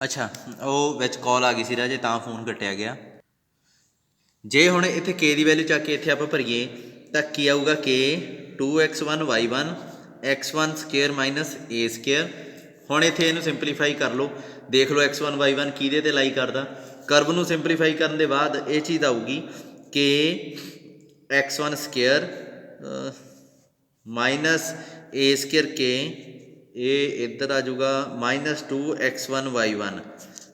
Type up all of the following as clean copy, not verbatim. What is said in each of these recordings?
अच्छा वो which call आ गई सी राजे तां फोन कट्टिया गया। जे हुण इत्थे के दी वैल्यू चक के इत्थे आपां भरीए तां की आऊगा के 2x1 y1 x1 square minus a square. हुण इत्थे इहनूं सिंपलीफाई कर लो, देख लो x1 y1 किहदे ते लाई करदा। करव नूं सिंपलीफाई करन दे बाद ये चीज़ आऊगी कि x1 square minus a square के ये इधर आ जाऊगा -2x1 y1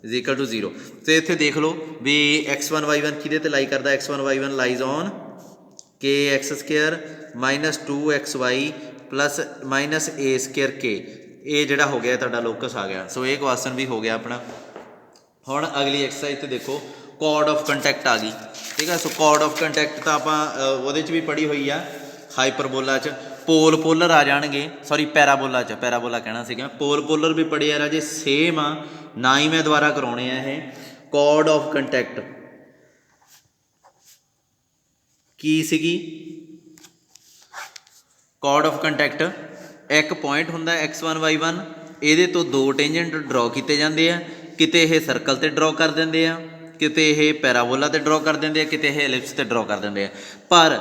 is equal to 0। तो इत्थे देख लो भी x1 y1 किहदे ते लाई करदा, x1 y1 लाइज ऑन के x square -2xy plus minus a square के। ये जिहड़ा हो गया तुहाडा लोकस आ गया। सो ये क्वेश्चन भी हो गया अपना। हुण अगली एक्सरसाइज ते देखो कॉर्ड ऑफ कंटैक्ट आ गई, ठीक है। सो कॉर्ड ऑफ कंटैक्ट तो आपां उहदे च भी पढ़ी हुई आ, हाइपरबोला च पोल पोलर आ जाएंगे, सॉरी पैराबोला च, पैराबोला कहना सीगा, पोल पोलर भी पढ़े आ राजे, सेम आ ना ही मैं दोबारा करवाने आ। ये कॉर्ड ऑफ कंटैक्ट की सीगी, कॉर्ड ऑफ कंटैक्ट एक पॉइंट हुंदा x1 y1, ये तो दो टेंजेंट ड्रॉ किए जाते हैं, किते ये सर्कल ते ड्रॉ कर देंगे आ, किते ये पैराबोला ते ड्रॉ कर देंगे, किते ये एलिप्स ते ड्रॉ कर देंगे। पर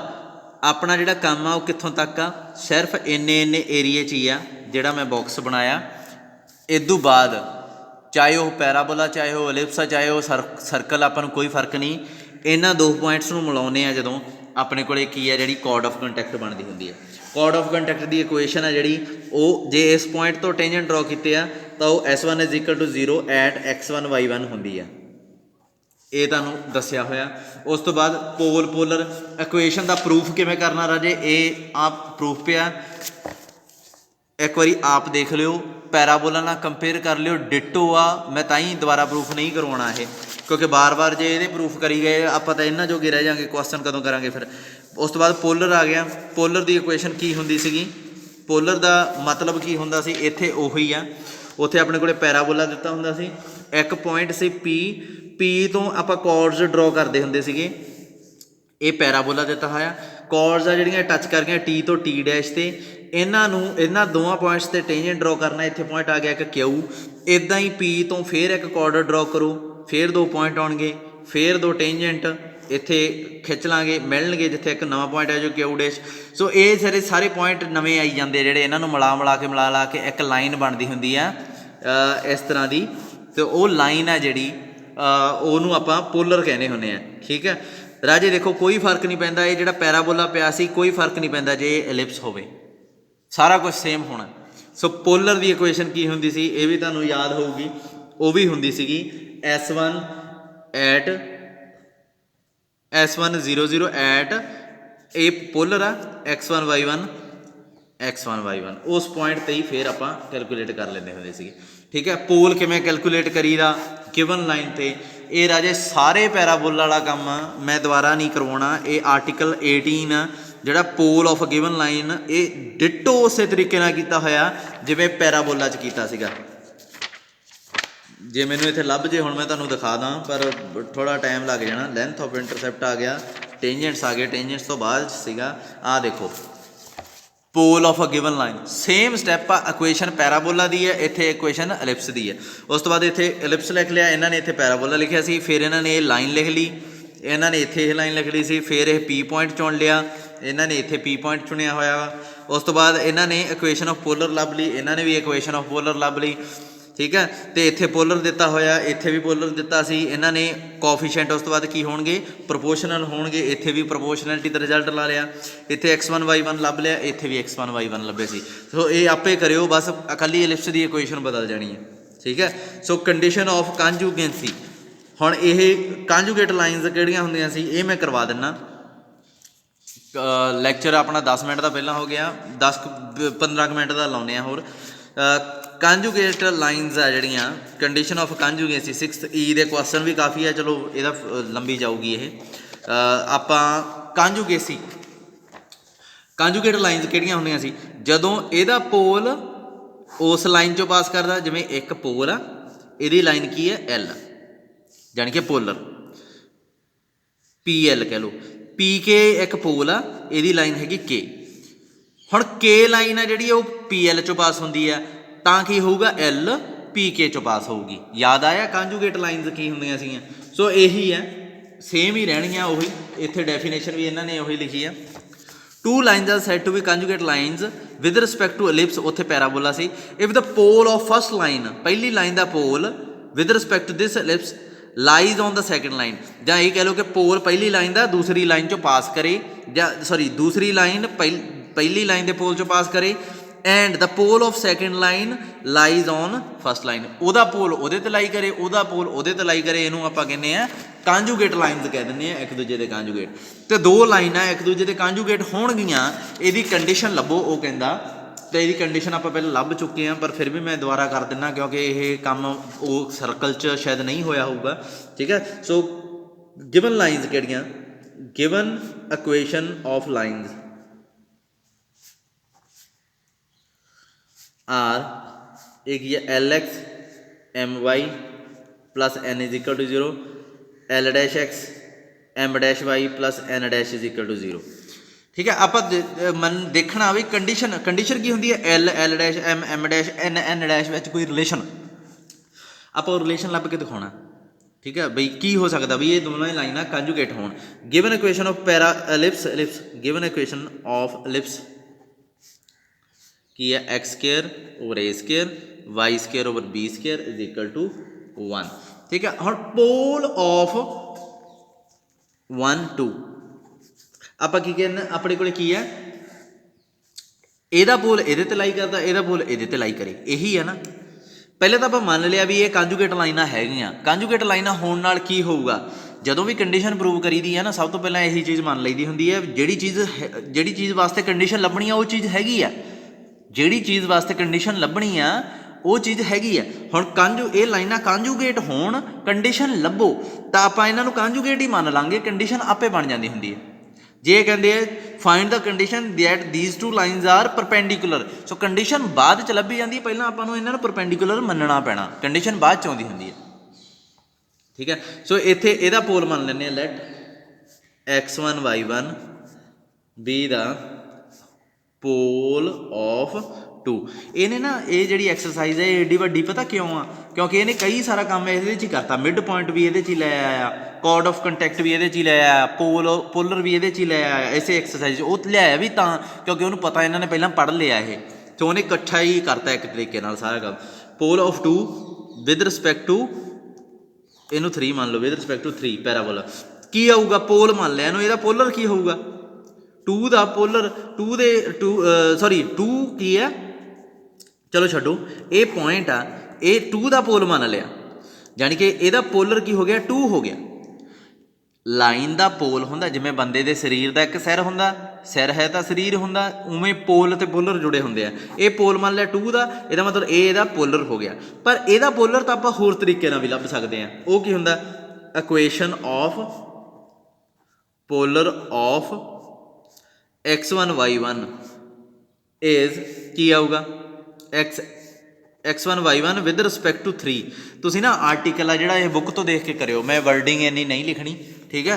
अपना जिहड़ा काम आ कित्थों तक आ, सिर्फ इन्ने इन्ने एरिए च ही आ जिहड़ा मैं बॉक्स बनाया। इदू बाद चाहे वह पैराबोला, चाहे वह एलिप्स आ, चाहे वह सर्कल, आपां नूं कोई फर्क नहीं। इन्हां दो पॉइंट्स नूं मिलाउने आ जदों अपने कोले की है जिहड़ी कॉर्ड ऑफ कंटैक्ट बनती हुंदी है। कॉर्ड ऑफ कंटैक्ट की इक्वेशन है जिहड़ी वो जे इस पॉइंट तो टेंजेंट ड्रॉ किए आ तो S1 is equal to 0 eight x1 y1 हुंदी है। ये तुहानूं दस्सिया होया। उस तो बाद पोल पोलर इक्वेशन का प्रूफ किवें करना राजे, ये आप प्रूफ पिया एक बारी आप देख लियो, पैराबोला ना कंपेयर कर लियो, डिटो आ। मैं ताई दोबारा प्रूफ नहीं करवाना है क्योंकि बार बार जे ये प्रूफ करी गए आप तो इन्हों जोगे रह जाएंगे, क्वेश्चन कदों करांगे फिर। उस तो बाद पोलर आ गया, पोलर की इक्वेशन की हुंदी सीगी, पोलर का मतलब की हुंदा सी, इत्थे उही आ, उत्थे अपने कोले पैराबोला दिता हुंदा सी, एक पॉइंट सी पी तो आपां कॉर्ड्स ड्रॉ करते हुंदे सीगे, ये पैराबोला दिता होया। कॉर्ड्स आ जिहड़ियां टच कर गई टी तो टी डैश ते, इन्हां दोवां पॉइंट्स ते टेंजेंट ड्रॉ करना। इत्थे पॉइंट आ गया एक क्यू, इदां ही पी तो फिर एक कॉर्ड ड्रॉ करो, फिर दो पॉइंट आउणगे, फिर दो टेंजेंट इत्थे खिच लांगे, मिलणगे जिथे एक नवां पॉइंट है जो क्यू डैश। सो ये सारे पॉइंट नवे आई जाते जिहड़े, इन्हां नूं मिला ला के एक लाइन बनती हुंदी आ इस तरह की। तो वो लाइन है जिहड़ी ਉਹਨੂੰ ਆਪਾਂ पोलर कहने ਹੁੰਦੇ ਆ, ठीक है राजे। देखो कोई फर्क नहीं पैंदा, ये ਜਿਹੜਾ पैराबोला ਪਿਆ ਸੀ कोई फर्क नहीं पैंदा जे एलिप्स होवे, सारा कुछ सेम होना। सो पोलर की इक्वेशन की हुंदी सी, ये भी तुहानूं याद होऊगी, वो भी हुंदी सीगी S1 at S1 0 0 at a polar आ x1 y1 उस पॉइंट ते ही फिर आप कैलकुलेट कर लेंदे हुंदे सीगे, ठीक है। पोल किवें कैलकुलेट करीदा गिवन लाइन ते, ये राजे सारे पैराबोला वाला काम मैं दोबारा नहीं करवाना। ये आर्टिकल 18 जिहड़ा पोल ऑफ गिवन लाइन, ये डिटो उस तरीके नाल कीता होया जिवें पैराबोला च कीता सीगा। जे मैनूं इत्थे लभ जे हुण मैं तुहानूं दिखा दां, पर थोड़ा टाइम लग जाना। लेंथ ऑफ इंटरसैप्ट आ गया, टेंजेंट्स आ गए, टेंजेंट्स तो बाद सीगा आ देखो pole of a given line, same step आ। इक्वेशन पैराबोला दी है, इत्थे इक्वेशन एलिप्स दी है। उस तो बाद इत्थे एलिप्स लिख लिया, इन्हां ने इत्थे पैराबोला लिखिया सी, फिर इन्हां ने लाइन लिख ली, इन्हां ने इत्थे लाइन लिख ली सी, फिर यह पी पॉइंट चुन लिया, इन्हां ने इत्थे पी पॉइंट चुनिया होया। उस तो बाद इन्हां ने इक्वेशन ऑफ पोलर लभ ली, इन्हां ने भी इक्वेशन ऑफ पोलर लभ ली, ठीक है। तो इत्थे पोलर दिता होया, इत्थे भी पोलर दिता सी, इन्हां ने कोफिशिएंट उस तो बाद की होणगे प्रोपोर्शनल होणगे, इत्थे भी प्रोपोर्शनैलिटी दा रिजल्ट ला लिया, इत्थे x1 y1 लभ लिया, इत्थे भी x1 y1 लभे सी। सो ये आपे करियो, बस अकली एलिप्स की इक्वेशन बदल जानी है, ठीक है। सो कंडीशन ऑफ कंजुगेंसी, हुण ये कंजुगेट लाइनस किहड़ियां हुंदियां सी ये मैं करवा दिना। लैक्चर अपना 10 मिनट का पहला हो गया, 10-15 मिनट का लाउने होर। कंजुगेट लाइनस आ जिहड़ियां, condition of conjugacy 6th E दे क्वेश्चन भी काफ़ी है, चलो इहदा लंबी जाऊगी ये। आपां कंजुगेसी, कंजुगेट लाइनस किहड़ियां हुंदियां सी, जदों इहदा पोल उस लाइन चों पास करदा, जिवें एक पोल आ, इहदी लाइन की है L, जानी कि पोलर PL कह लो, पी के एक पोल आ, इहदी लाइन हैगी K। हुण K लाइन है जिहड़ी वो PL चों पास हुंदी है, तां की होऊगा L पी के चो पास होगी। याद आया कंजुगेट लाइनस की होंदियां सीगियां। सो यही है, सेम ही रहनियां उही। इत्थे डेफिनेशन भी इन्होंने उही लिखी है। Two lines are said to be conjugate lines with respect to ellipse, उत्थे पैराबोला सी। If the pole of first line, पहली लाइन का pole with respect to this ellipse lies on the second line, ਜਾਂ ਇਹ कह लो कि पोल पहली line का दूसरी लाइन चो पास करे, ਜਾਂ सॉरी दूसरी लाइन पहली लाइन के पोल चो पास करे, and the pole of second line lies on first line, ਉਹਦਾ पोल ਉਹਦੇ ਤੇ ਲਾਈ करे, ਉਹਦਾ पोल ਉਹਦੇ ਤੇ ਲਾਈ करे, ਇਹਨੂੰ ਆਪਾਂ ਕਹਿੰਦੇ ਆ ਕਾਂਜੂਗੇਟ ਲਾਈਨਸ ਕਹਿ ਦਿੰਦੇ ਆ, ਇੱਕ ਦੂਜੇ ਦੇ ਕਾਂਜੂਗੇਟ। ਤੇ ਦੋ ਲਾਈਨਾਂ ਇੱਕ ਦੂਜੇ ਦੇ ਕਾਂਜੂਗੇਟ ਹੋਣਗੀਆਂ, ਇਹਦੀ ਕੰਡੀਸ਼ਨ ਲੱਭੋ। ਉਹ ਕਹਿੰਦਾ, तो यदि कंडीशन आप पहले लभ चुके हैं, पर फिर भी मैं दोबारा कर देना क्योंकि ये काम वो सर्कल च शायद नहीं होया होगा। ठीक है, सो गिवन लाइन्स केड़ियां, given equation of lines are एक ये L x M y plus N is equal to 0, L dash x M dash y plus N dash is equal to 0। ठीक है, आप मन देखना भी कंडीशन, कंडीशन की होंगी है L L dash M dash N N dash में कोई रिलेशन, आप रिलेशन लभ के दिखाना। ठीक है बई, की हो सकता भी ये दोनों ही लाइना कंजुगेट होन। Given equation of para ellipse, ellipse given equation of ellipse की है X square over A square Y square over B square is equal to 1। ठीक है, हम पोल ऑफ 1 2 ਆਪਾਂ ਕੀ ਕਹਿੰਦੇ, ਆਪਣੇ ਕੋਲ ਕੀ ਹੈ, ਇਹਦਾ ਪੋਲ ਇਹਦੇ ਤੇ ਲਾਈ ਕਰਦਾ, ਇਹਦਾ ਪੋਲ ਇਹਦੇ ਤੇ ਲਾਈ ਕਰੇ, ਇਹੀ ਹੈ ਨਾ। ਪਹਿਲੇ ਤਾਂ ਆਪਾਂ ਮੰਨ ਲਿਆ ਵੀ ਇਹ ਕੰਜੂਗੇਟ ਲਾਈਨਾਂ ਹੈਗੀਆਂ। ਕੰਜੂਗੇਟ ਲਾਈਨਾਂ ਹੋਣ ਨਾਲ ਕੀ ਹੋਊਗਾ, ਜਦੋਂ ਵੀ ਕੰਡੀਸ਼ਨ ਪ੍ਰੂਵ ਕਰੀਦੀ ਹੈ ਨਾ, ਸਭ ਤੋਂ ਪਹਿਲਾਂ ਇਹੀ ਚੀਜ਼ ਮੰਨ ਲਈਦੀ ਹੁੰਦੀ ਹੈ, ਜਿਹੜੀ ਚੀਜ਼ ਵਾਸਤੇ ਕੰਡੀਸ਼ਨ ਲੱਭਣੀ ਆ ਉਹ ਚੀਜ਼ ਹੈਗੀ ਆ, ਜਿਹੜੀ ਚੀਜ਼ ਵਾਸਤੇ ਕੰਡੀਸ਼ਨ ਲੱਭਣੀ ਆ ਉਹ ਚੀਜ਼ ਹੈਗੀ ਆ। ਹੁਣ ਇਹ ਲਾਈਨਾਂ ਕੰਜੂਗੇਟ ਹੋਣ, ਕੰਡੀਸ਼ਨ ਲੱਭੋ, ਤਾਂ ਆਪਾਂ ਇਹਨਾਂ ਨੂੰ ਕੰਜੂਗੇਟ ਹੀ ਮੰਨ ਲਾਂਗੇ, ਕੰਡੀਸ਼ਨ ਆਪੇ ਬਣ ਜਾਂਦੀ ਹੁੰਦੀ ਹੈ। ਜੇ ਕਹਿੰਦੇ ਆ find the condition that these two lines are perpendicular, so condition ਬਾਅਦ ਚ ਲੱਭੀ ਜਾਂਦੀ ਹੈ, ਪਹਿਲਾਂ ਆਪਾਂ ਨੂੰ ਇਹਨਾਂ ਨੂੰ ਪਰਪੈਂਡੀਕੂਲਰ ਮੰਨਣਾ ਪੈਣਾ, ਕੰਡੀਸ਼ਨ ਬਾਅਦ ਚ ਆਉਂਦੀ ਹੁੰਦੀ ਹੈ। ਠੀਕ ਹੈ, ਸੋ ਇੱਥੇ ਇਹਦਾ ਪੋਲ ਮੰਨ ਲੈਂਦੇ ਆ, ਲੈਟ x1 y1 ਬੀ ਦਾ ਪੋਲ ਆਫ 2। ਇਹਨੇ ਨਾ ਇਹ ਜਿਹੜੀ ਐਕਸਰਸਾਈਜ਼ ਹੈ ਏਡੀ ਵੱਡੀ ਪਤਾ ਕਿਉਂ ਆ, ਕਿਉਂਕਿ ਇਹਨੇ ਕਈ ਸਾਰਾ ਕੰਮ ਇਹਦੇ 'ਚ ਹੀ ਕਰਤਾ। ਮਿਡ ਪੁਆਇੰਟ ਵੀ ਇਹਦੇ 'ਚ ਹੀ ਲੈ ਆਇਆ, ਕੋਡ ਆਫ ਕੰਟੈਕਟ ਵੀ ਇਹਦੇ 'ਚ ਹੀ ਲੈ ਆਇਆ, ਪੋਲਰ ਵੀ ਇਹਦੇ 'ਚ ਹੀ ਲੈ ਆਇਆ। ਇਸੇ ਐਕਸਰਸਾਈਜ਼ ਉਹ ਲਿਆਇਆ ਵੀ ਤਾਂ ਕਿਉਂਕਿ ਉਹਨੂੰ ਪਤਾ ਇਹਨਾਂ ਨੇ ਪਹਿਲਾਂ ਪੜ੍ਹ ਲਿਆ ਇਹ, ਤੇ ਉਹਨੇ ਇਕੱਠਾ ਹੀ ਕਰਤਾ ਇੱਕ ਤਰੀਕੇ ਨਾਲ ਸਾਰਾ ਕੰਮ। ਪੋਲ ਆਫ 2 ਵਿਦ ਰਿਸਪੈਕਟ ਟੂ, ਇਹਨੂੰ 3 ਮੰਨ ਲਓ, ਵਿਦ ਰਿਸਪੈਕਟ ਟੂ 3 ਪੈਰਾਬੋਲਾ ਕੀ ਆਊਗਾ, ਪੋਲ ਮੰਨ ਲਿਆ ਇਹਨੂੰ, ਇਹਦਾ ਪੋਲਰ ਕੀ ਹੋਊਗਾ 2 ਦਾ ਪੋਲਰ 2 ਦੇ 2 ਕੀ ਹੈ, ਚਲੋ ਛੱਡੋ, ਇਹ ਪੁਆਇੰਟ ਆ, ਇਹ 2 ਦਾ ਪੋਲ ਮੰਨ ਲਿਆ, ਜਾਣੀ ਕਿ ਇਹਦਾ ਪੋਲਰ ਕੀ ਹੋ ਗਿਆ 2 ਹੋ ਗਿਆ। ਲਾਈਨ ਦਾ ਪੋਲ ਹੁੰਦਾ ਜਿਵੇਂ ਬੰਦੇ ਦੇ ਸਰੀਰ ਦਾ ਇੱਕ ਸਿਰ ਹੁੰਦਾ, ਸਿਰ ਹੈ ਤਾਂ ਸਰੀਰ ਹੁੰਦਾ, ਉਵੇਂ ਪੋਲ ਤੇ ਪੋਲਰ ਜੁੜੇ ਹੁੰਦੇ ਆ। ਇਹ ਪੋਲ ਮੰਨ ਲਿਆ 2 ਦਾ, ਇਹਦਾ ਮਤਲਬ ਇਹ ਇਹਦਾ ਪੋਲਰ ਹੋ ਗਿਆ। ਪਰ ਇਹਦਾ ਪੋਲਰ ਤਾਂ ਆਪਾਂ ਹੋਰ ਤਰੀਕੇ ਨਾਲ ਵੀ ਲੱਭ ਸਕਦੇ ਹਾਂ। ਉਹ ਕੀ ਹੁੰਦਾ, equation of polar of x1 y1 is ਕੀ ਆਊਗਾ, x1 y1 with respect to 3। ਤੁਸੀਂ ਨਾ ਆਰਟੀਕਲ ਆ ਜਿਹੜਾ ਇਹ ਬੁੱਕ ਤੋਂ ਦੇਖ ਕੇ ਕਰਿਓ, ਮੈਂ ਵਰਡਿੰਗ ਇੰਨੀ ਨਹੀਂ ਲਿਖਣੀ। ਠੀਕ ਹੈ,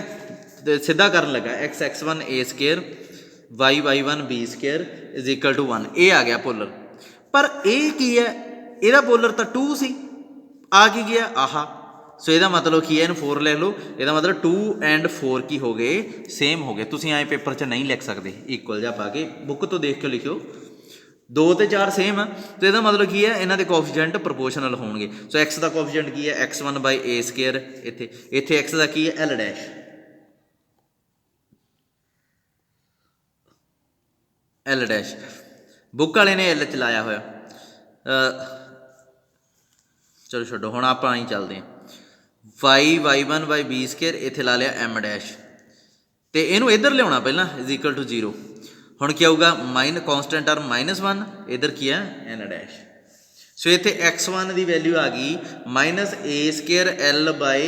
ਤੇ ਸਿੱਧਾ ਕਰਨ ਲੱਗਾ x1 a square y1 b square is equal to 1, ਇਹ ਆ ਗਿਆ ਪੋਲਰ। ਪਰ ਇਹ ਕੀ ਹੈ, ਇਹਦਾ ਪੋਲਰ ਤਾਂ 2 ਸੀ, ਆ ਕੀ ਗਿਆ ਆਹਾ। ਸੋ ਇਹਦਾ ਮਤਲਬ ਕੀ ਹੈ, ਇਹਨੂੰ 4 ਲੈ ਲਓ, ਇਹਦਾ ਮਤਲਬ 2 ਐਂਡ 4 ਕੀ ਹੋ ਗਏ, ਸੇਮ ਹੋ ਗਏ। ਤੁਸੀਂ ਐਂ ਪੇਪਰ 'ਚ ਨਹੀਂ ਲਿਖ ਸਕਦੇ ਇਕੁਅਲ ਜਿਹਾ ਪਾ ਕੇ, ਬੁੱਕ ਤੋਂ ਦੇਖ ਕੇ ਲਿਖਿਓ। 2 ਤੇ 4 ਸੇਮ ਆ, ਤੇ ਇਹਦਾ ਮਤਲਬ ਕੀ ਹੈ, ਇਹਨਾਂ ਦੇ ਕੋਐਫੀਸ਼ੀਐਂਟ ਪ੍ਰੋਪੋਰਸ਼ਨਲ ਹੋਣਗੇ। ਸੋ x ਦਾ ਕੋਐਫੀਸ਼ੀਐਂਟ ਕੀ ਹੈ, x1 ਬਾਈ a ਸਕੇਅਰ, ਇੱਥੇ x ਦਾ ਕੀ ਹੈ, l dash, l dash book ਵਾਲੇ ਨੇ l ਚ ਲਾਇਆ ਹੋਇਆ। ਚਲੋ ਛੱਡੋ, ਹੁਣ ਆਪਾਂ ਹੀ ਚੱਲਦੇ ਹਾਂ। y1 ਬਾਈ b ਸਕੇਅਰ ਇੱਥੇ ਲਾ ਲਿਆ m ਡੈਸ਼, ਤੇ ਇਹਨੂੰ ਇੱਧਰ ਲਿਆਉਣਾ ਪਹਿਲਾਂ ਇਜ਼ ਇਕੁਅਲ ਟੂ 0। ਹੁਣ ਕੀ ਆਊਗਾ, ਮਾਈਨ ਕੌਂਸਟੈਂਟ ਟਰਮ -1, ਇੱਧਰ ਕੀ ਹੈ n ਡੈਸ਼। ਸੋ ਇੱਥੇ x1 ਦੀ ਵੈਲਿਊ ਆ ਗਈ -a square l by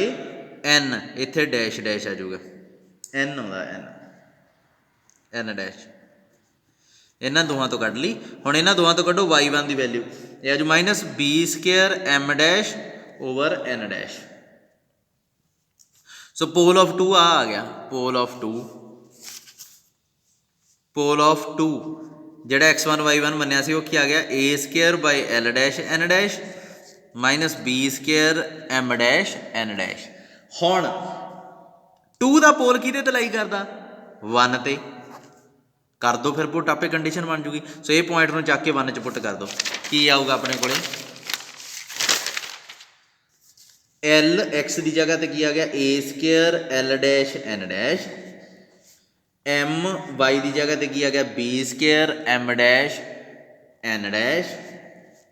n, ਇੱਥੇ ਡੈਸ਼ ਡੈਸ਼ ਆ ਜਾਊਗਾ, n ਆਉਂਦਾ n ਡੈਸ਼। ਇਹਨਾਂ ਦੋਵਾਂ ਤੋਂ ਕੱਢ ਲਈ। ਹੁਣ ਇਹਨਾਂ ਦੋਵਾਂ ਤੋਂ ਕੱਢੋ y1 ਦੀ ਵੈਲਿਊ, ਇਹ ਆ ਜੂ -b square m dash over n dash. So pole of 2 ਆ ਗਿਆ, ਪੋਲ ਆਫ 2 ਜਿਹੜਾ x1 y1 ਮੰਨਿਆ ਸੀ ਉਹ ਕੀ ਆ ਗਿਆ, a square by l dash n dash minus B square M dash N dash. हुण 2 का पोल किहदे ते लाई करदा 1 ते कर दो फिर पुट, आपे कंडीशन बन जूगी। सो ये पॉइंट नूं चक के 1 च पुट कर दो, की आऊगा अपने कोले एल एक्स की जगह ते की आ गया a square L dash N dash, M y की जगह ते की आ गया b square M dash N dash,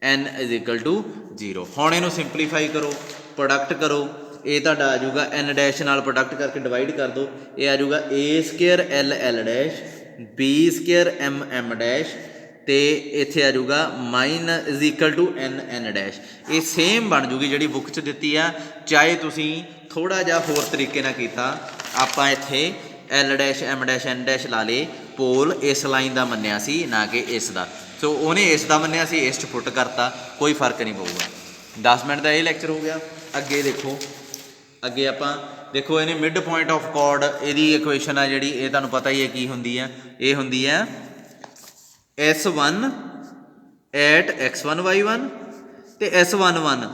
N is equal to 0। हुण इहनूं सिंपलीफाई करो, प्रोडक्ट करो, ये तुहाडा आ जाऊगा एन डैश नाल प्रोडक्ट करके डिवाइड कर दो, ये आ जाऊगा a square L L dash b square M M dash ते इत्थे आ जाऊगा minus is equal to N N dash. ये सेम बन जूगी जिहड़ी बुक च दित्ती आ, चाहे तुसीं थोड़ा जिहा होर तरीके नाल कीता। आपां इत्थे L dash M dash N dash ला ले, पोल इस लाइन का मन्निया सी ना कि इस दा, सो उन्हें इस दा मन्निया सी, इस च पुट करता, कोई फर्क नहीं पऊगा। 10 मिनट का ये लैक्चर हो गया। अगे देखो, अगे आपां देखो इन्हें मिड पॉइंट ऑफ कॉर्ड यदी इक्वेशन है जी, ये तुहानूं पता ही है की होंदी है, ये होंदी है S1 एट x1 y1 ते S11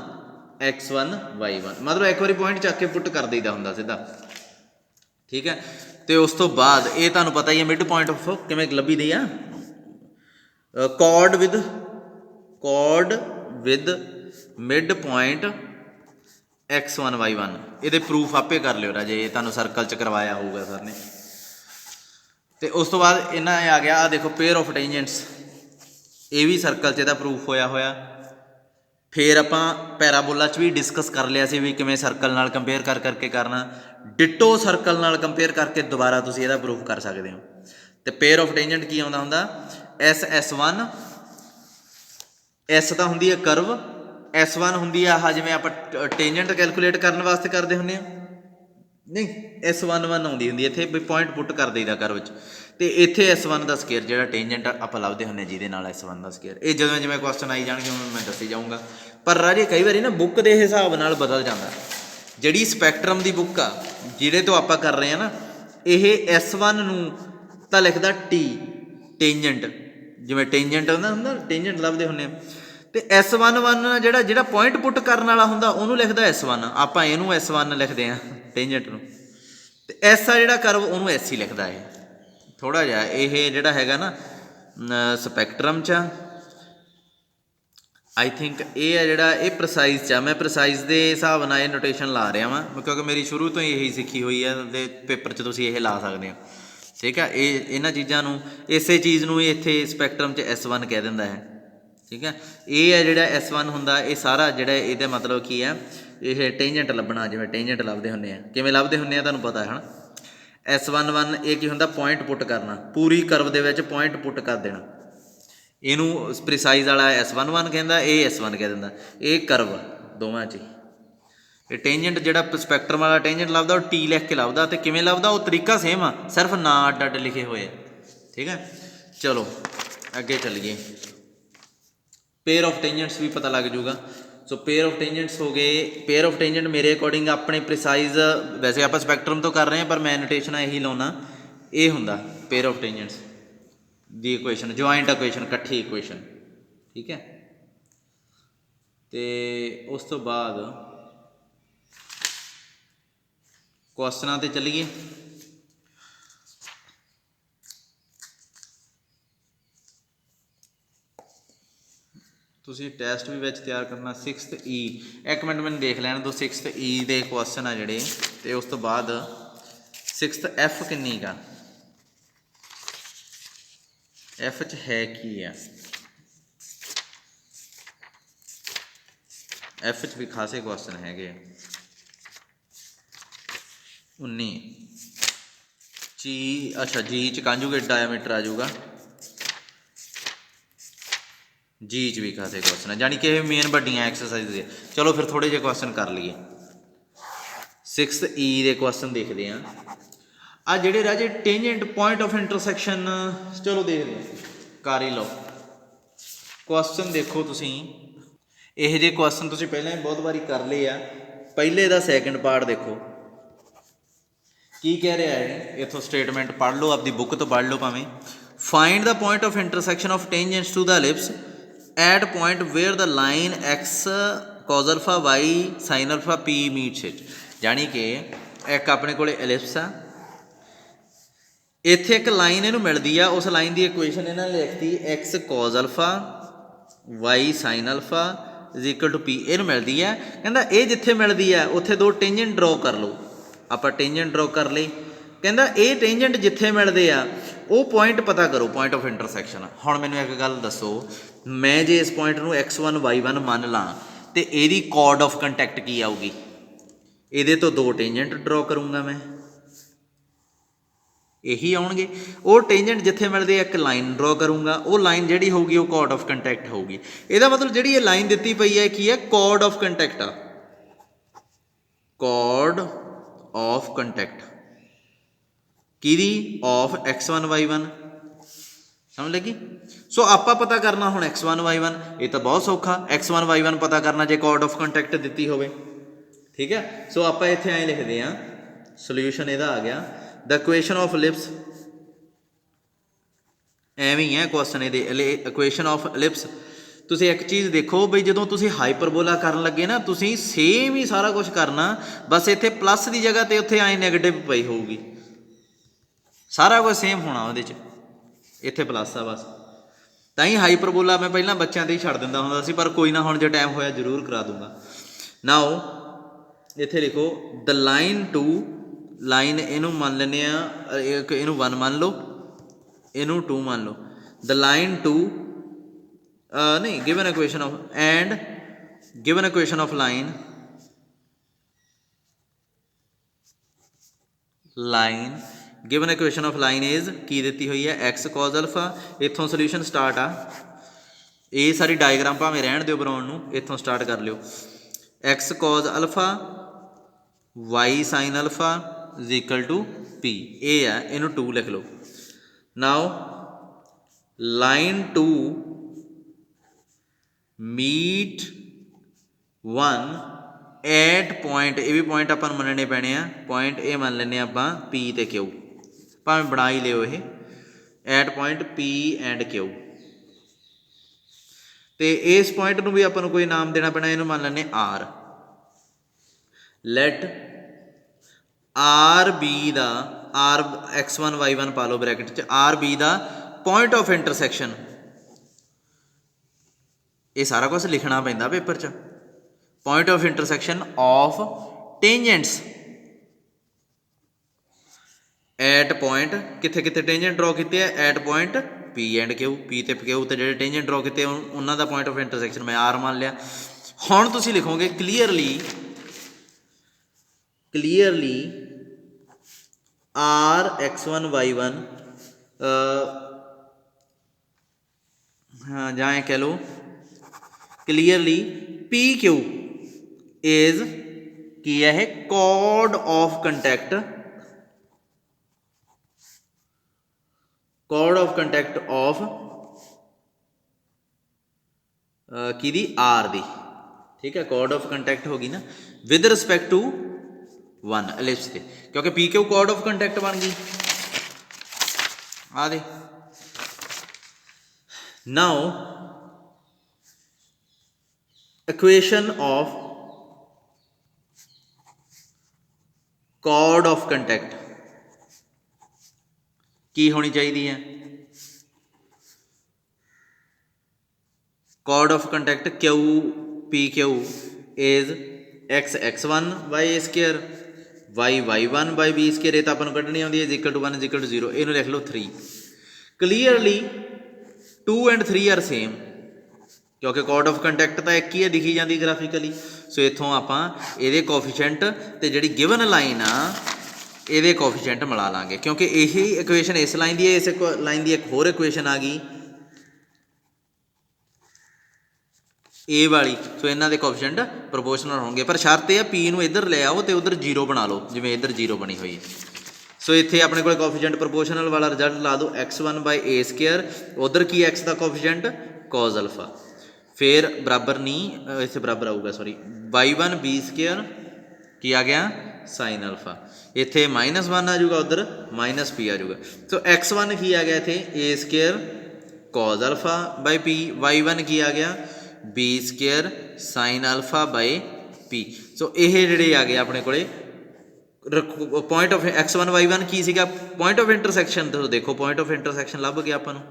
x1 y1, मतलब एक बार पॉइंट चक के पुट कर दईदा हुंदा सीधा, ठीक है। तो उस तो बाद ये तुहानूं पता ही है मिड पॉइंट ऑफ किवें लभी दी आ, chord with mid point x1 y1, ये प्रूफ आपे कर लियो राजे, ये तुहानूं सर्कल च करवाया होगा सर ने। तो उस तो बाद इन्ना आ गया, आ देखो पेयर ऑफ टेंजेंट्स, ये भी सर्कल च इहदा प्रूफ होया होया। फिर आपां पैराबोला च भी डिस्कस कर लिया सी भी किवें सर्कल नाल कंपेयर कर करके करना, डिटो सर्कल नाल कंपेयर करके दोबारा तुसीं इहदा प्रूफ कर सकते हो। तो पेयर ऑफ टेंजेंट की आउंदा हुंदा S1, S तां हुंदी है करव, S1 हुंदी है आह जिवें आपां टेंजेंट कैलकुलेट करने वास्ते करदे हुंदे आ, नहीं S11 आउंदी हुंदी इत्थे भी पॉइंट पुट कर दईदा करव च, तो इत्थे S1 का स्केयर जिहड़ा टेंजेंट आपां लभदे हुंदे जिहदे नाल S1 का स्केयर, ये जदों जिवें क्वेश्चन आई जाणगे उवें मैं दस्सी जाऊँगा। पर राजे कई बारी ना बुक के हिसाब नाल बदल जाता, जिहड़ी स्पैक्ट्रम की बुक आ जिहदे तो आपां कर रहे हैं ना, यह S1 नूं तां लिखदा T टेंजेंट, जिवें टेंजेंट हुंदा टेंजेंट लभदे हुंदे, तो S11 जिहड़ा पॉइंट पुट करन वाला हुंदा उहनूं लिखदा S1, आपां इहनूं S1 लिखदे आ टेंजेंट नूं, ते S आ जिहड़ा करव उहनूं S ही लिखदा है। थोड़ा जिहा यह जिहड़ा हैगा ना स्पैक्ट्रम च आई थिंक ये है जिहड़ा ये प्रसाइज च, मैं प्रसाइज के हिसाब नाल नोटेशन ला रहा वां क्योंकि मेरी शुरू तो यही सीखी हुई है, तो पेपर च तुसीं ये ला सकते हो, ठीक है। ये इन्हां चीज़ां नूं इसे चीज़ नूं इत्थे स्पैक्ट्रम च S1 कह दिंदा है, ठीक है। ये है जिहड़ा S1 हुंदा, ये सारा जिहड़ा इहदा मतलब की है, ये टेंजेंट लभना, जिवें टेंजेंट लभदे हुंदे आ, किवें लभदे हुंदे आ तुहानूं पता है ना। S11 ये की हुंदा पॉइंट पुट करना, पूरी करव दे विच पॉइंट पुट कर देना, इनू प्रिसाइज वाला S11 कहता, ये S1 कह दिंदा, ये करव दोवां च। ये टेंजेंट जिहड़ा स्पैक्ट्रम वाला टेंजेंट लभदा वो T लिख के लभदा, तो किवें लभदा वो तरीका सेम आ, सिर्फ ना अड्ड अड्ड लिखे हुए, ठीक है। चलो अगे चलीए, पेयर ऑफ टेंजेंट्स भी पता लग जूगा। सो पेयर ऑफ टेंजेंट्स हो गए, पेयर ऑफ टेंजेंट मेरे अकॉर्डिंग अपने प्रिसाइज, वैसे आप स्पैक्ट्रम तो कर रहे हैं पर मैं नोटेशन यही लाउना, ये हुंदा pair of tangents the equation, joint equation, कट्ठी इक्वेशन, ठीक है। तो उस तो बाद क्वेश्चनां ते चलीए। तुसीं टैसट भी विच तैयार करना 6th E, एक मिनट मैंने देख लैण दो 6th E दे क्वेश्चन आ जिहड़े, ते उस तो बाद 6th F किन्नी का, F च है की है, F च भी खासे क्वेश्चन हैगे। 19 जी, अच्छा जी च कंजुगेट डायामीटर आ जाऊगा, जी च भी खासे क्वेश्चन है, जानी कि मेन वड्डियां एक्सरसाइज है। चलो फिर थोड़े जे क्वेश्चन कर लीए। 6th E दे क्वेश्चन देखते हैं, आ जिहड़े राजे टेंजेंट पॉइंट ऑफ इंटरसैक्शन, चलो देखते हैं, कर ही लो क्वेश्चन। देखो तुसीं यह जे क्वेश्चन तुसीं पहले बहुत बारी कर लिए आ, पहले दा सैकेंड पार्ट देखो की कह रहा है, इथों स्टेटमेंट पढ़ लो, अपनी बुक तो पढ़ लो भावें। Find the point of intersection of tangents to the ellipse at point where the line X cos alpha y sin alpha p meets it, ਜਾਣੀ ਕਿ ਇੱਕ ਆਪਣੇ ਕੋਲੇ ਐਲਿਪਸ ਆ, ਇੱਥੇ ਇੱਕ ਲਾਈਨ ਇਹਨੂੰ ਮਿਲਦੀ ਆ, ਉਸ ਲਾਈਨ ਦੀ ਇਕੁਏਸ਼ਨ ਇਹਨਾਂ ਨੇ ਲਿਖਤੀ x cos alpha y sin alpha is equal to p, ਇਹਨੂੰ ਮਿਲਦੀ ਆ। ਕਹਿੰਦਾ ਇਹ ਜਿੱਥੇ ਮਿਲਦੀ ਆ ਉੱਥੇ ਦੋ ਟੇਂਜੈਂਟ ਡਰੋ ਕਰ ਲਓ, ਆਪਾਂ ਟੇਂਜੈਂਟ ਡਰੋ ਕਰ ਲਈ। ਕਹਿੰਦਾ ਇਹ ਟੇਂਜੈਂਟ ਜਿੱਥੇ ਮਿਲਦੇ ਆ ਉਹ ਪੁਆਇੰਟ ਪਤਾ ਕਰੋ, ਪੁਆਇੰਟ ਆਫ ਇੰਟਰਸੈਕਸ਼ਨ। ਹੁਣ ਮੈਨੂੰ ਇੱਕ ਗੱਲ ਦੱਸੋ, ਮੈਂ ਜੇ ਇਸ ਪੁਆਇੰਟ ਨੂੰ x1 y1 ਮੰਨ ਲਾਂ ਤੇ ਇਹਦੀ ਕੋਡ ਆਫ ਕੰਟੈਕਟ ਕੀ ਆਊਗੀ? ਇਹਦੇ ਤੋਂ ਦੋ ਟੇਂਜੈਂਟ ਡਰੋ ਕਰੂੰਗਾ ਮੈਂ, ਇਹੀ ਆਉਣਗੇ। ਉਹ ਟੇਂਜੈਂਟ ਜਿੱਥੇ ਮਿਲਦੇ ਇੱਕ ਲਾਈਨ ਡਰੋ ਕਰੂੰਗਾ, ਉਹ ਲਾਈਨ ਜਿਹੜੀ ਹੋਊਗੀ ਉਹ ਕੋਡ ਆਫ ਕੰਟੈਕਟ ਹੋਊਗੀ। ਇਹਦਾ ਮਤਲਬ ਜਿਹੜੀ ਇਹ ਲਾਈਨ ਦਿੱਤੀ ਪਈ ਹੈ ਕੀ ਹੈ? ਕੋਡ ਆਫ ਕੰਟੈਕਟ ਆ, ਕੋਡ ਆਫ ਕੰਟੈਕਟ ਕਿਹਦੀ? ਆਫ x1 y1, ਸਮਝ ਲੱਗੀ? ਸੋ ਆਪਾਂ ਪਤਾ ਕਰਨਾ ਹੁਣ x1 y1, ਇਹ ਤਾਂ ਬਹੁਤ ਸੌਖਾ, x1 y1 ਪਤਾ ਕਰਨਾ ਜੇ ਕੋਡ ਆਫ ਕੰਟੈਕਟ ਦਿੱਤੀ ਹੋਵੇ, ਠੀਕ ਹੈ। ਸੋ ਆਪਾਂ ਇੱਥੇ ਐਂ ਲਿਖਦੇ ਹਾਂ, ਸੋਲਿਊਸ਼ਨ ਇਹਦਾ ਆ ਗਿਆ ਦ ਇਕੁਏਸ਼ਨ ਆਫ ਐਲਿਪਸ, ਐਵੇਂ ਹੀ ਹੈ ਕੁਐਸਚਨ ਇਹਦੇ, ਇਕੁਏਸ਼ਨ ਆਫ ਐਲਿਪਸ। ਤੁਸੀਂ ਇੱਕ ਚੀਜ਼ ਦੇਖੋ ਬਈ, ਜਦੋਂ ਤੁਸੀਂ ਹਾਈਪਰਬੋਲਾ ਕਰਨ ਲੱਗੇ ਨਾ, ਤੁਸੀਂ ਸੇਮ ਹੀ ਸਾਰਾ ਕੁਝ ਕਰਨਾ, ਬਸ ਇੱਥੇ ਪਲੱਸ ਦੀ ਜਗ੍ਹਾ ਤੇ ਉੱਥੇ ਐਂ ਨੈਗੇਟਿਵ ਪਈ ਹੋਊਗੀ, ਸਾਰਾ ਕੁਝ ਸੇਮ ਹੋਣਾ ਉਹਦੇ 'ਚ, ਇੱਥੇ ਪਲੱਸ ਆ ਬਸ। ਤਾਂ ਹੀ ਹਾਈਪਰਬੋਲਾ ਮੈਂ ਪਹਿਲਾਂ ਬੱਚਿਆਂ 'ਤੇ ਹੀ ਛੱਡ ਦਿੰਦਾ ਹੁੰਦਾ ਸੀ, ਪਰ ਕੋਈ ਨਾ ਹੁਣ ਜੇ ਟਾਈਮ ਹੋਇਆ ਜ਼ਰੂਰ ਕਰਾ ਦੂੰਗਾ। ਨਾਓ ਇੱਥੇ ਲਿਖੋ ਦ ਲਾਈਨ ਟੂ, ਲਾਈਨ ਇਹਨੂੰ ਮੰਨ ਲੈਂਦੇ ਆ, ਇਹਨੂੰ 1 ਮੰਨ ਲਓ, ਇਹਨੂੰ 2 ਮੰਨ ਲਓ। ਦ ਲਾਈਨ ਟੂ ਨਹੀਂ, given equation of and given equation of line given equation of line is ਕੀ ਦਿੱਤੀ ਹੋਈ ਹੈ? x cos alpha। ਇੱਥੋਂ ਸੋਲਿਊਸ਼ਨ ਸਟਾਰਟ ਆ, ਇਹ ਸਾਰੀ ਡਾਇਗਰਾਮ ਭਾਵੇਂ ਰਹਿਣ ਦਿਓ ਬਣਾਉਣ ਨੂੰ, ਇੱਥੋਂ ਸਟਾਰਟ ਕਰ ਲਿਓ। x cos alpha y sin alpha is equal to p, ਇਹ ਆ, ਇਹਨੂੰ 2 ਲਿਖ ਲਓ। ਨਾਓ ਲਾਈਨ 2 ਮੀਟ 1 ਐਟ ਪੁਆਇੰਟ, ਇਹ ਵੀ ਪੁਆਇੰਟ ਆਪਾਂ ਨੂੰ ਮੰਨਣੇ ਪੈਣੇ ਆ, ਪੁਆਇੰਟ ਇਹ ਮੰਨ ਲੈਂਦੇ ਹਾਂ ਆਪਾਂ p ਤੇ q, ਭਾਵੇਂ ਬਣਾ ਹੀ ਲਿਓ ਇਹ, at point p and q। ਤੇ ਇਸ ਪੁਆਇੰਟ ਨੂੰ ਵੀ ਆਪਾਂ ਨੂੰ ਕੋਈ ਨਾਮ ਦੇਣਾ ਪੈਣਾ, ਇਹਨੂੰ ਮੰਨ ਲੈਂਦੇ r। ਲੈਟ r b ਦਾ, r x1 y1 ਪਾ ਲਓ ਬ੍ਰੈਕਟ 'ਚ, r b ਦਾ ਪੁਆਇੰਟ ਆਫ ਇੰਟਰਸੈਕਸ਼ਨ, ਇਹ ਸਾਰਾ ਕੁਝ ਲਿਖਣਾ ਪੈਂਦਾ ਪੇਪਰ 'ਚ। Point of intersection of tangents at point, ਕਿੱਥੇ ਕਿੱਥੇ ਟੇਂਜੈਂਟ ਡਰੋ ਕੀਤੇ ਆ? At point p and q, p ਤੇ q ਤੇ ਜਿਹੜੇ ਟੇਂਜੈਂਟ ਡਰੋ ਕੀਤੇ ਉਹਨਾਂ ਦਾ ਪੁਆਇੰਟ ਆਫ ਇੰਟਰਸੈਕਸ਼ਨ ਮੈਂ r ਮੰਨ ਲਿਆ। ਹੁਣ ਤੁਸੀਂ ਲਿਖੋਗੇ ਕਲੀਅਰਲੀ r x1 y1, ਹਾਂ ਜਾਂ ਇਹ ਕਹਿ ਲਓ ਕਲੀਅਰਲੀ p q ਇਜ਼ ਕੀ ਹੈ? ਇਹ code of contact, code of contact of ਕਿਹਦੀ? r ਦੀ, ਠੀਕ ਹੈ। ਕੋਡ ਆਫ ਕੰਟੈਕਟ ਹੋ ਗਈ ਨਾ ਵਿਦ ਰਿਸਪੈਕਟ ਟੂ 1 ਐਲਿਪਸ ਤੇ, ਕਿਉਂਕਿ ਪੀ ਕਿਊ ਕੋਡ ਆਫ ਕੰਟੈਕਟ ਬਣ ਗਈ ਆ ਦੇ। ਨਾਓ ਇਕੁਏਸ਼ਨ ਆਫ ਕੋਡ ਆਫ ਕੰਟੈਕਟ ਕੀ ਹੋਣੀ ਚਾਹੀਦੀ ਹੈ? ਕੋਡ of contact Q P Q is x x1 y square y y1 by b square, ਇਹ ਤਾਂ ਆਪਾਂ ਨੂੰ ਕੱਢਣੀ ਆਉਂਦੀ ਹੈ, is equal to 1 is equal to 0, ਇਹਨੂੰ ਲਿਖ ਲਓ 3। ਕਲੀਅਰਲੀ 2 ਐਂਡ 3 ਆਰ ਸੇਮ, ਕਿਉਂਕਿ ਕੋਡ ਆਫ ਕੰਟੈਕਟ ਤਾਂ ਇੱਕ ਹੀ ਹੈ, ਦਿਖੀ ਜਾਂਦੀ ਗ੍ਰਾਫਿਕਲੀ। ਸੋ ਇੱਥੋਂ ਆਪਾਂ ਇਹਦੇ ਕੋਫੀਸ਼ੀਐਂਟ ਤੇ ਜਿਹੜੀ ਗਿਵਨ ਲਾਈਨ ਆ ਇਹਦੇ ਕੋਫੀਸ਼ੀਐਂਟ ਮਿਲਾ ਲਾਂਗੇ, ਕਿਉਂਕਿ ਇਹੀ ਇਕੁਏਸ਼ਨ ਇਸ ਲਾਈਨ ਦੀ ਹੈ, ਇਸ ਲਾਈਨ ਦੀ ਇੱਕ ਹੋਰ ਇਕੁਏਸ਼ਨ ਆ ਗਈ ਇਹ ਵਾਲੀ। ਸੋ ਇਹਨਾਂ ਦੇ ਕੋਫੀਸ਼ੀਐਂਟ ਪ੍ਰੋਪੋਰਸ਼ਨਲ ਹੋਣਗੇ, ਪਰ ਸ਼ਰਤ ਇਹ ਆ p ਨੂੰ ਇੱਧਰ ਲੈ ਆਓ ਤੇ ਉੱਧਰ 0 ਬਣਾ ਲਓ, ਜਿਵੇਂ ਇੱਧਰ 0 ਬਣੀ ਹੋਈ ਹੈ। ਸੋ ਇੱਥੇ ਆਪਣੇ ਕੋਲ ਕੋਫੀਸ਼ੀਐਂਟ ਪ੍ਰੋਪੋਰਸ਼ਨਲ ਵਾਲਾ ਰਿਜ਼ਲਟ ਲਾ ਦਿਓ, x1 by a ਸਕੁਅਰ, ਉੱਧਰ ਕੀ x ਦਾ ਕੋਫੀਸ਼ੀਐਂਟ cos alpha, ਫਿਰ ਬਰਾਬਰ ਨਹੀਂ, ਇੱਥੇ ਬਰਾਬਰ ਆਊਗਾ ਸੌਰੀ, y1 b ਸਕੁਅਰ ਕੀ ਆ ਗਿਆ? sin alpha, ਇੱਥੇ -1 ਆ ਜਾਊਗਾ, ਉੱਧਰ -p ਆ ਜਾਊਗਾ। ਸੋ x1 ਕੀ ਆ ਗਿਆ ਇੱਥੇ? a square cos alpha by p, y1 ਕੀ ਆ ਗਿਆ? B square sine alpha by P. So ਇਹ ਜਿਹੜੇ ਆ ਗਏ ਆਪਣੇ ਕੋਲੇ ਪੁਆਇੰਟ ਆਫ x1 y1 ਕੀ ਸੀਗਾ, ਪੁਆਇੰਟ ਆਫ ਇੰਟਰਸੈਕਸ਼ਨ। ਤੋਂ ਦੇਖੋ ਪੁਆਇੰਟ ਆਫ ਇੰਟਰਸੈਕਸ਼ਨ ਲੱਭ ਗਿਆ ਆਪਾਂ ਨੂੰ,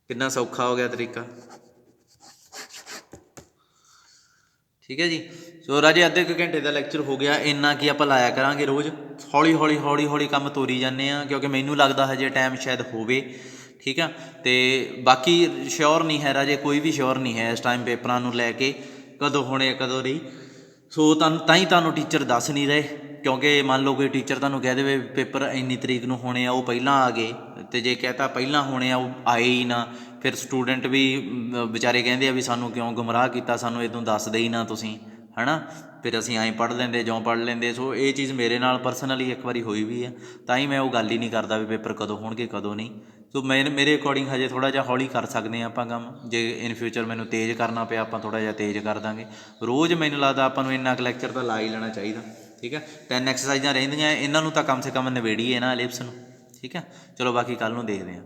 ਕਿੰਨਾ ਸੌਖਾ ਹੋ ਗਿਆ ਤਰੀਕਾ। ਠੀਕ ਹੈ ਜੀ। ਸੋ ਰਾਜੇ ਅੱਧੇ ਕੁ ਘੰਟੇ ਦਾ ਲੈਕਚਰ ਹੋ ਗਿਆ, ਇੰਨਾ ਕੀ ਆਪਾਂ ਲਾਇਆ ਕਰਾਂਗੇ ਰੋਜ਼, ਹੌਲੀ ਹੌਲੀ ਕੰਮ ਤੋਰੀ ਜਾਂਦੇ ਹਾਂ, ਕਿਉਂਕਿ ਮੈਨੂੰ ਲੱਗਦਾ ਹਜੇ ਟਾਈਮ ਸ਼ਾਇਦ ਹੋਵੇ। ਠੀਕ ਆ, ਅਤੇ ਬਾਕੀ ਸ਼ੋਰ ਨਹੀਂ ਹੈ ਰਾਜੇ, ਕੋਈ ਵੀ ਸ਼ੋਰ ਨਹੀਂ ਹੈ ਇਸ ਟਾਈਮ ਪੇਪਰਾਂ ਨੂੰ ਲੈ ਕੇ, ਕਦੋਂ ਹੋਣੇ ਕਦੋਂ ਨਹੀਂ। ਸੋ ਤਾਂ ਹੀ ਤੁਹਾਨੂੰ ਟੀਚਰ ਦੱਸ ਨਹੀਂ ਰਹੇ, ਕਿਉਂਕਿ ਮੰਨ ਲਓ ਕੋਈ ਟੀਚਰ ਤੁਹਾਨੂੰ ਕਹਿ ਦੇਵੇ ਪੇਪਰ ਇੰਨੀ ਤਰੀਕ ਨੂੰ ਹੋਣੇ ਆ, ਉਹ ਪਹਿਲਾਂ ਆ ਗਏ, ਅਤੇ ਜੇ ਕਹਿਤਾ ਪਹਿਲਾਂ ਹੋਣੇ ਆ ਉਹ ਆਏ ਹੀ ਨਾ, ਫਿਰ ਸਟੂਡੈਂਟ ਵੀ ਵਿਚਾਰੇ ਕਹਿੰਦੇ ਆ ਵੀ ਸਾਨੂੰ ਕਿਉਂ ਗੁੰਮਰਾਹ ਕੀਤਾ, ਸਾਨੂੰ ਇੱਦੋਂ ਦੱਸਦੇ ਹੀ ਨਾ ਤੁਸੀਂ, ਹੈ ਨਾ। ਫਿਰ ਅਸੀਂ ਐਂ ਪੜ੍ਹ ਲੈਂਦੇ, ਜਿਉਂ ਪੜ੍ਹ ਲੈਂਦੇ। ਸੋ ਇਹ ਚੀਜ਼ ਮੇਰੇ ਨਾਲ ਪਰਸਨਲੀ ਇੱਕ ਵਾਰੀ ਹੋਈ ਵੀ ਹੈ, ਤਾਂ ਹੀ ਮੈਂ ਉਹ ਗੱਲ ਹੀ ਨਹੀਂ ਕਰਦਾ ਵੀ ਪੇਪਰ ਕਦੋਂ ਹੋਣਗੇ ਕਦੋਂ ਨਹੀਂ। ਸੋ ਮੇਰੇ ਅਕੋਰਡਿੰਗ ਹਜੇ ਥੋੜ੍ਹਾ ਜਿਹਾ ਹੌਲੀ ਕਰ ਸਕਦੇ ਹਾਂ ਆਪਾਂ ਕੰਮ, ਜੇ ਇਨ ਫਿਊਚਰ ਮੈਨੂੰ ਤੇਜ਼ ਕਰਨਾ ਪਿਆ ਆਪਾਂ ਥੋੜ੍ਹਾ ਜਿਹਾ ਤੇਜ਼ ਕਰ ਦਾਂਗੇ। ਰੋਜ਼ ਮੈਨੂੰ ਲੱਗਦਾ ਆਪਾਂ ਨੂੰ ਇੰਨਾ ਕੁ ਲੈਕਚਰ ਤਾਂ ਲਾ ਹੀ ਲੈਣਾ ਚਾਹੀਦਾ। ਠੀਕ ਹੈ, 10 ਐਕਸਰਸਾਈਜ਼ਾਂ ਰਹਿੰਦੀਆਂ, ਇਹਨਾਂ ਨੂੰ ਤਾਂ ਕਮ ਸੇ ਕਮ ਨਿਬੇੜੀਏ ਨਾ ਐਲਿਪਸ ਨੂੰ। ਠੀਕ ਹੈ, ਚਲੋ ਬਾਕੀ ਕੱਲ੍ਹ ਨੂੰ ਦੇਖਦੇ ਹਾਂ।